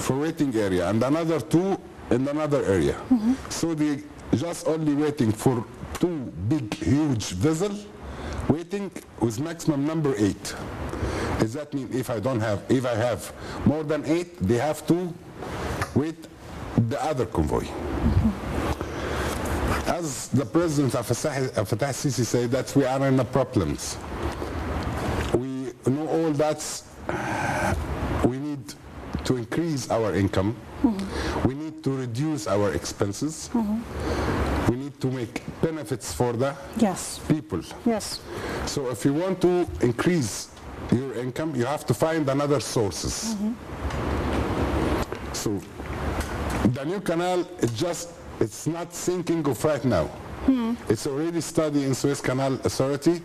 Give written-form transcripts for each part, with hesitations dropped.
for waiting area and another 2 in another area. So they just only waiting for 2 big, huge vessels waiting with maximum number 8. Does that mean if I have more than 8, they have to wait the other convoy? As the President of Fattah Sisi said, that we are in the problems. We know all that we need to increase our income. We need to reduce our expenses. We need to make benefits for the people. Yes. So if you want to increase your income, you have to find another sources. So the new canal, it's not thinking of right now. It's already studied in Suez Canal Authority,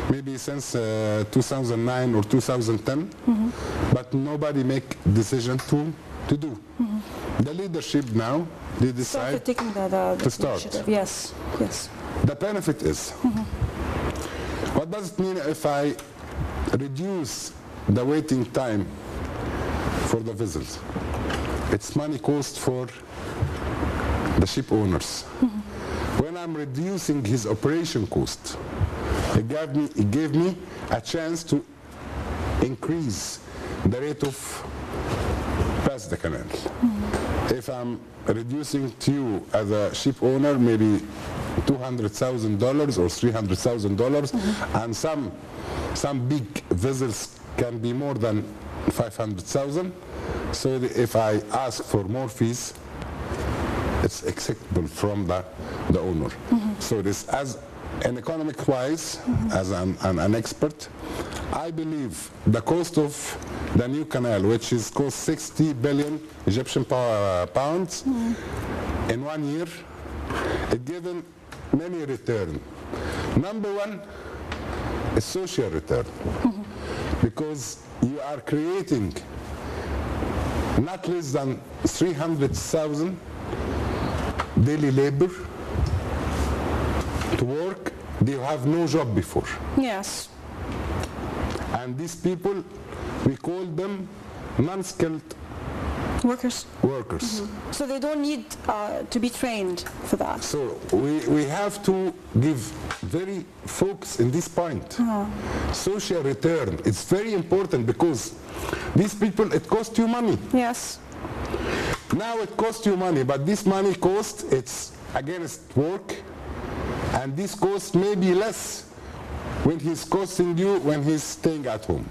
maybe since 2009 or 2010, but nobody make decision to do. The leadership now, they decide to start. Yes. The benefit is, what does it mean if I reduce the waiting time for the vessels? It's money cost for the ship owners. When I'm reducing his operation cost, it gave me a chance to increase the rate of pass the canal. If I'm reducing to you as a ship owner maybe $200,000 or $300,000, and some big vessels can be more than 500,000. So if I ask for more fees, it's acceptable from the owner. So this, as an economic wise, as an expert, I believe the cost of the new canal, which is cost 60 billion Egyptian pounds in 1 year, it given many return. Number one is social return, because you are creating not less than 300,000 daily labor to work. They have no job before. Yes. And these people, we call them non-skilled workers. So they don't need to be trained for that. So we have to give very focus in this point. Social return, it's very important, because these people, it costs you money. Yes. Now it costs you money, but this money cost, it's against work, and this cost may be less when he's costing you when he's staying at home.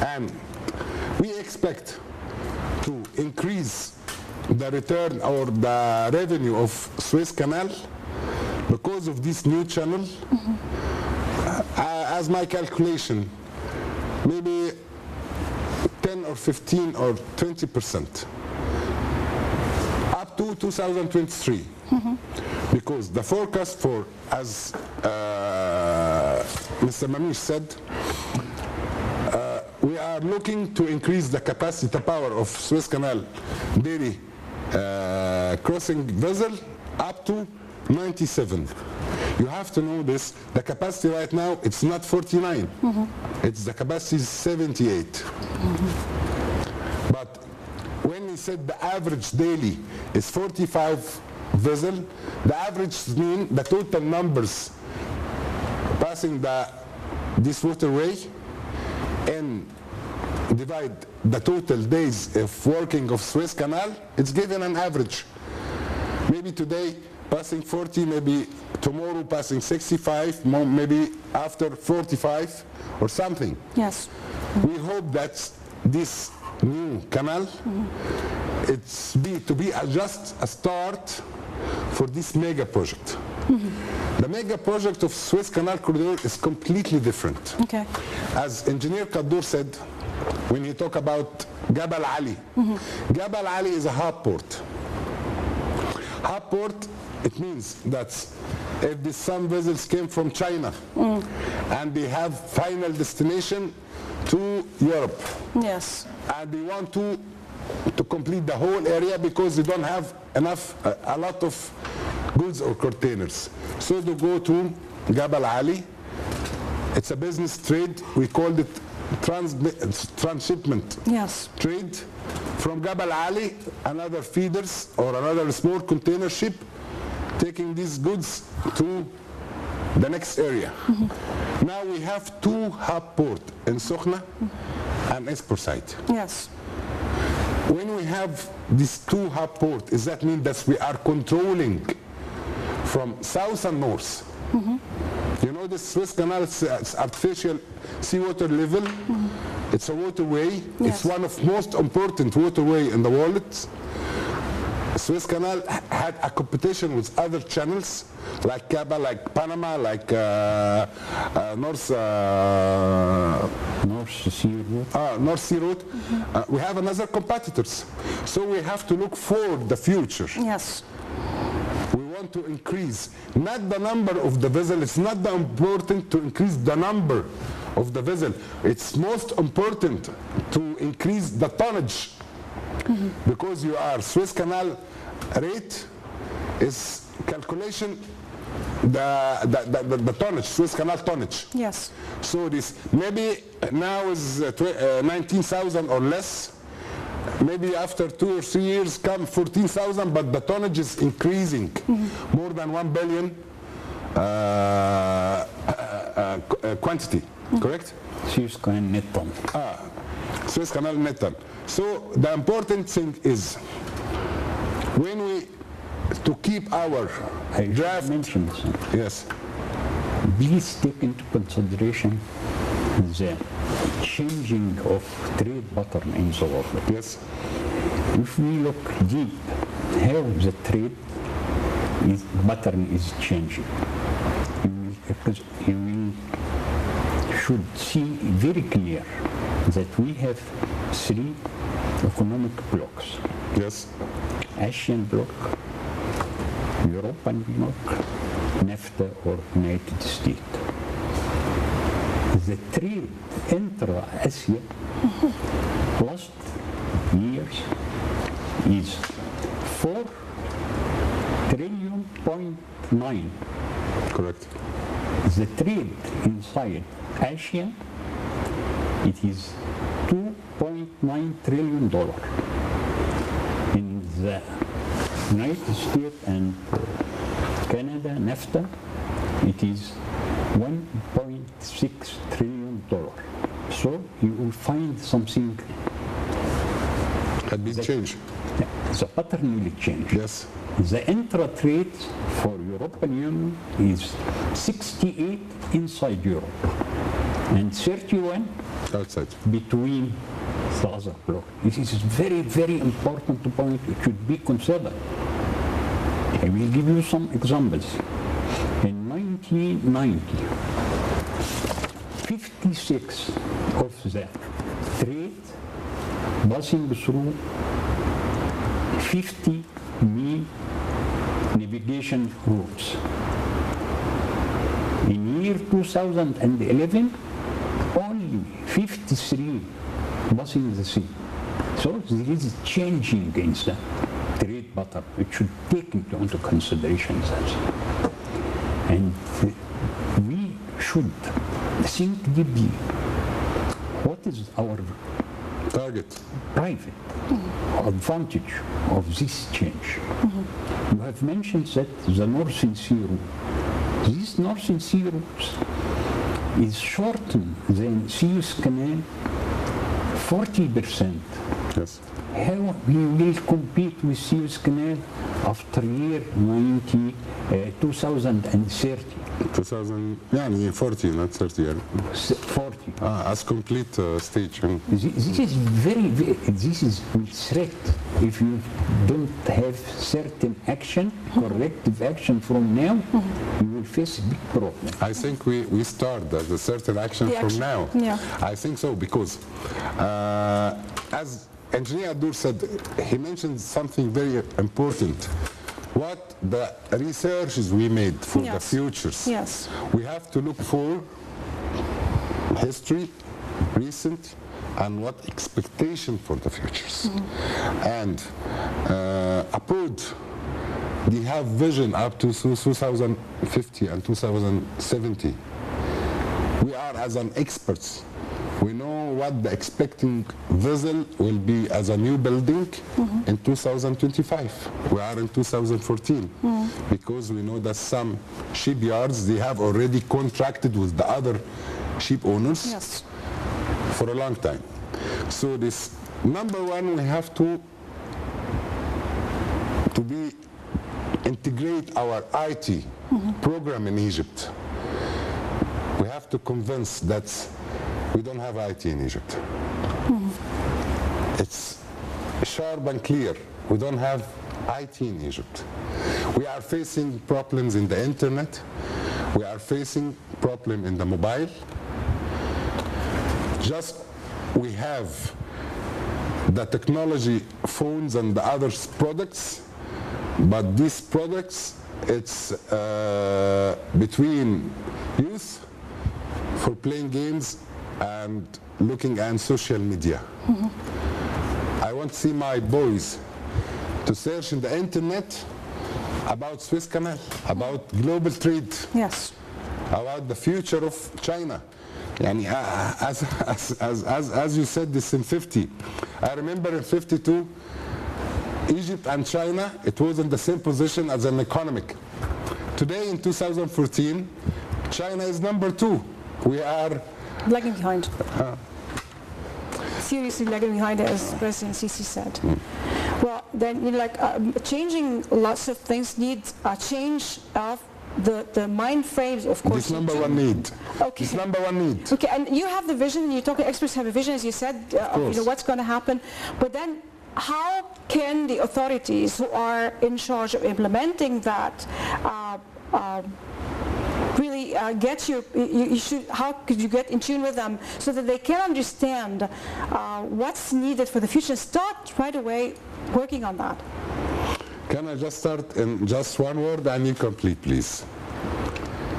And we expect to increase the return or the revenue of Suez Canal because of this new channel. As my calculation, maybe 10 or 15 or 20% up to 2023, because the forecast for, as Mr. Mamish said, we are looking to increase the capacity, the power of Suez Canal daily crossing vessel up to 97. You have to know this, the capacity right now, it's not 49, it's the capacity is 78. But when he said the average daily is 45 vessel, the average means the total numbers passing this waterway and divide the total days of working of Suez Canal, it's given an average. Maybe today passing 40, maybe tomorrow passing 65, maybe after 45 or something. Yes. We hope that this new canal, it's to be just a start for this mega project. The mega project of Suez Canal Corridor is completely different. Okay. As Engineer Adoor said, when he talked about Jabal Ali, Jabal Ali is a hub port. Hub port, it means that if some vessels came from China and they have final destination to Europe, yes, and they want to complete the whole area because they don't have enough, a lot of goods or containers, so they go to Jabal Ali. It's a business trade. We called it transshipment Yes. trade from Jabal Ali, another feeders or another small container ship taking these goods to the next area. Now we have two hub port in Sokhna and export site. Yes. When we have these two hub port, does that mean that we are controlling from south and north? You know, the Suez Canal is artificial seawater level. It's a waterway. It's Yes. one of most important waterway in the world. Suez Canal had a competition with other channels like Kaaba, like Panama, like North Sea Route. North Sea Route. We have another competitors. So we have to look for the future. Yes. We want to increase, not the number of the vessel. It's not that important to increase the number of the vessel. It's most important to increase the tonnage. Because you are Suez Canal rate is calculation the tonnage, Suez Canal tonnage. Yes. So this maybe now is 19,000 or less. Maybe after 2 or 3 years come 14,000, but the tonnage is increasing. More than 1 billion quantity, correct? Suez Canal net ton. Suez Canal net ton. So the important thing is when we to keep our I should draft. mention something. Yes. Please take into consideration the changing of trade pattern in South Africa. Yes. If we look deep, how the trade pattern is changing, you should see very clear that we have 3 economic blocks: Yes. Asian bloc, European bloc, NAFTA or United States. The trade intra-Asia last years is 4 trillion point 9. Correct. The trade inside Asia, it is $2.9 trillion. In the United States and Canada, NAFTA, it is $1.6 trillion. So you will find something. Had been changed. The pattern will change. Yes. The intra-trade for European Union is 68 inside Europe and 31 Outside. between the other bloc. This is very, very important point. It should be considered. I will give you some examples. In 1990, 56 of the trade passing through 50 main navigation routes. In year 2011, only 53 passing the sea. So there is a changing in the trade pattern. It should take into consideration that. And we should think deeply. What is our Target. private advantage of this change? You have mentioned that the Northern Sea route. This Northern Sea route is shortened than Suez Canal 40%. Yes. How we will compete with Suez Canal after year 2030? 40, not 30 years. 40. As complete stage. This is very, this is a threat if you don't have certain action, corrective action from now, you will face a big problem. I think we start a certain action The from action, now. yeah. I think so because as Engineer Adoor said, he mentioned something very important. What the researches we made for the Yes. futures. Yes. We have to look for history, recent, and what expectation for the futures. And abroad, they have vision up to 2050 and 2070. We are as an experts We know what the expecting vessel will be as a new building in 2025. We are in 2014 because we know that some shipyards, they have already contracted with the other ship owners Yes. for a long time. So this number one, we have to integrate our IT program in Egypt. We have to convince that we don't have IT in Egypt. It's sharp and clear. We don't have IT in Egypt. We are facing problems in the internet. We are facing problem in the mobile. Just we have the technology phones and the other products, but these products, it's between youth for playing games and looking at social media. I want to see my boys to search in the internet about Suez Canal, about global trade, Yes. about the future of China. Yani, as you said this in 50, I remember in 52, Egypt and China, it was in the same position as an economic. Today in 2014, China is number 2. We are Lagging behind. Seriously lagging behind, as President Sisi said. Well, then, you know, like changing lots of things needs a change of the mind frames, of course. this number one need. Okay. This number one need. Okay, and you have the vision, and you talk, experts have a vision, as you said, of you know, what's going to happen. But then, how can the authorities who are in charge of implementing that really get you should, how could you get in tune with them so that they can understand what's needed for the future and start right away working on that? Can I just start in just one word and you complete, please?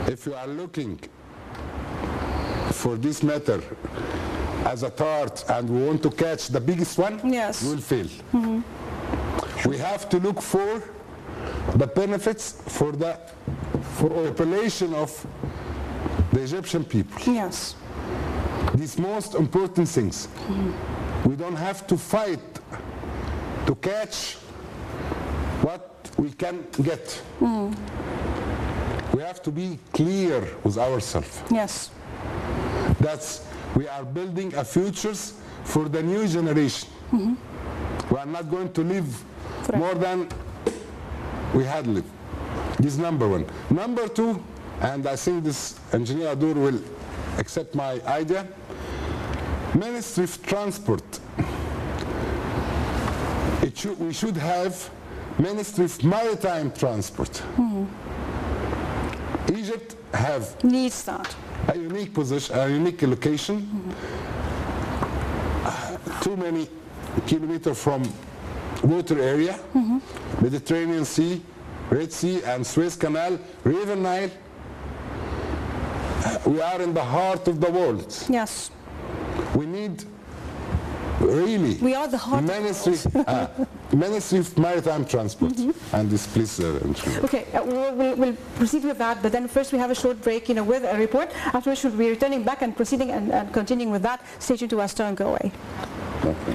If you are looking for this matter as a tart and we want to catch the biggest one, Yes. we will fail. We have to look for the benefits for the population of the Egyptian people. Yes. These most important things. We don't have to fight to catch what we can get. We have to be clear with ourselves. Yes. That's we are building a futures for the new generation. We are not going to live more than we had lived. This is number one. Number two, and I think this engineer Adoor will accept my idea, Ministry of Transport. We should have Ministry of Maritime Transport. Egypt needs that. A unique position, a unique location, too many kilometers from water area, Mediterranean Sea, Red Sea and Suez Canal, River Nile. We are in the heart of the world. Yes. We need really We are the heart of the world. Ministry of Maritime Transport. And this, please. Okay, we'll proceed with that, but then first we have a short break, you know, with a report. After which we'll be returning back and proceeding and continuing with that. Stay tuned to us, don't go away. Okay.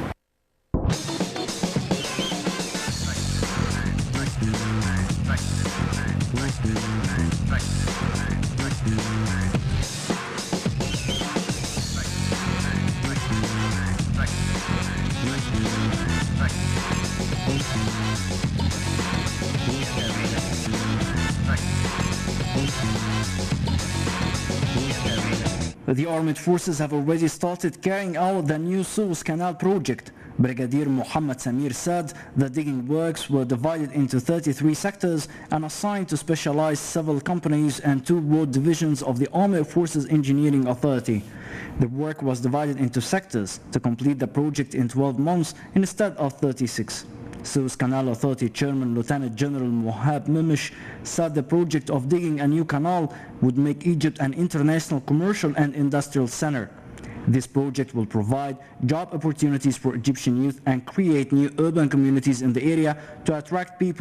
The armed forces have already started carrying out the new Suez Canal project. Brigadier Mohammed Samir said the digging works were divided into 33 sectors and assigned to specialized civil companies and 2 road divisions of the Armed Forces Engineering Authority. The work was divided into sectors to complete the project in 12 months instead of 36. Suez Canal Authority Chairman Lieutenant General Mohab Mimish said the project of digging a new canal would make Egypt an international commercial and industrial center. This project will provide job opportunities for Egyptian youth and create new urban communities in the area to attract people